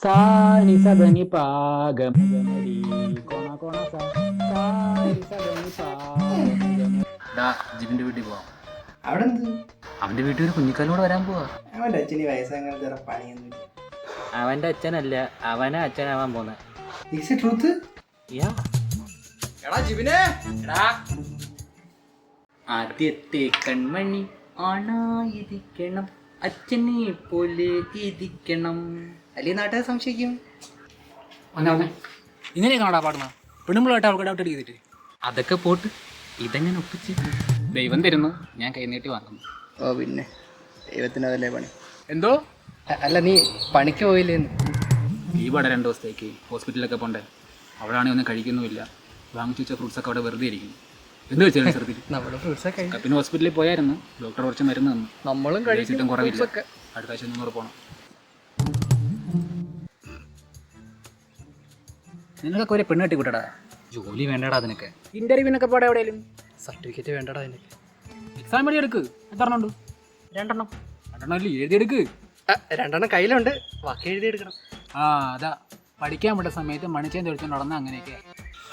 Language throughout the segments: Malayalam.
സാനി സദനി പാഗമരി കോണ കോണ സാനി സദനി പാഗമരി. ജിബിന്റെ വീട്ടിൽ പോവാം. അവിടെ എന്ത്? അവന്റെ വീട്ടിൽ ഒരു കുഞ്ഞിക്കാലോട് വരാൻ പോവാ. അവന്റെ അച്ഛന് വയസ്സാകാലത്ത് പണിയൊന്നും. അവന്റെ അച്ഛനല്ല, അവനെ അച്ഛനാവാൻ പോന്നെ. ട്രൂത്ത്? ആദ്യത്തെ കൺമണി ആണായിരിക്കണം, അച്ഛനെ പോലെ ഇരിക്കണം. അല്ലെ നാട്ടുകാർ സംശയിക്കും. ഇങ്ങനെയൊക്കെയാണോടാ പാടുന്നത്? പെണ്ണുമ്പിളായിട്ട് അവർക്ക് ഡൗട്ട് അടിക്കിട്ട് അതൊക്കെ പോട്ട്, ഇതെങ്ങനെ ഒപ്പിച്ച്? ദൈവം തരുന്നു, ഞാൻ കൈനീട്ടി വാങ്ങുന്നു. ഓ പിന്നെ ദൈവത്തിനതല്ലേ പണി. എന്തോ അല്ല നീ പണിക്ക് പോയില്ലേന്ന്? ലീവാണ് 2 ദിവസത്തേക്ക്. ഹോസ്പിറ്റലിലൊക്കെ പോണ്ടേ. അവിടെയാണെങ്കിൽ ഒന്നും കഴിക്കുന്നുമില്ല. വാങ്ങിച്ചു വെച്ച ഫ്രൂട്ട്സൊക്കെ അവിടെ വെറുതെ ഇരിക്കുന്നു. എന്ത് വെച്ചാലും ചെറുതിൽ നമ്മുടെ ഫ്രൂട്ട്സൊക്കെ പിന്നെ ഹോസ്പിറ്റലിൽ പോയായിരുന്നു. ഡോക്ടർ കുറച്ച് മരുന്ന് തന്നു. നമ്മളും കഴിച്ചിട്ടും കുറവില്ല. അടുത്ത ആഴ്ച 100 പോകണം. നിനക്കൊക്കെ ഒരു പെണ്ണ് കെട്ടി കൂട്ടടാ. ജോലി വേണ്ടടാ അതിനൊക്കെ. ഇന്റർവ്യൂവിനൊക്കെ പോടെ എവിടെയും. സർട്ടിഫിക്കറ്റ് വേണ്ടടാ അതിനൊക്കെ. എക്സാം വഴി എടുക്ക്. എത്രണ്ണം ഉണ്ട്? 2 അല്ലേ? എഴുതിയെടുക്ക്. 2 കയ്യിലുണ്ട്, ബാക്കി എഴുതി എടുക്കണം. അതാ പഠിക്കാൻ വിട്ട സമയത്ത് മണിച്ചേൻ തെളിച്ചോണ്ട് നടന്ന അങ്ങനെയൊക്കെ.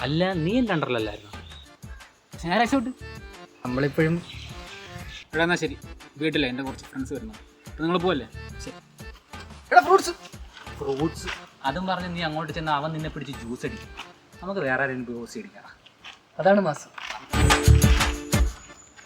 അല്ല, നീ ലണ്ടറിലല്ലായിരുന്നു? ഞായറാഴ്ച വിട്ട് നമ്മളിപ്പോഴും ഇവിടെ. എന്നാൽ ശരി, വീട്ടിലെ എൻ്റെ കുറച്ച് ഫ്രണ്ട്സ് വരുന്നു. നിങ്ങൾ പോവല്ലേ? ശരി. ഫ്രൂട്ട്സ് അതും പറഞ്ഞ് നീ അങ്ങോട്ട് ചെന്ന് അവൻ നിന്നെ പിടിച്ച് ജ്യൂസ് അടിക്കും. നമുക്ക് വേറെ ആരെങ്കിലും ജ്യൂസ് അടിക്കാം. അതാണ് മാസം.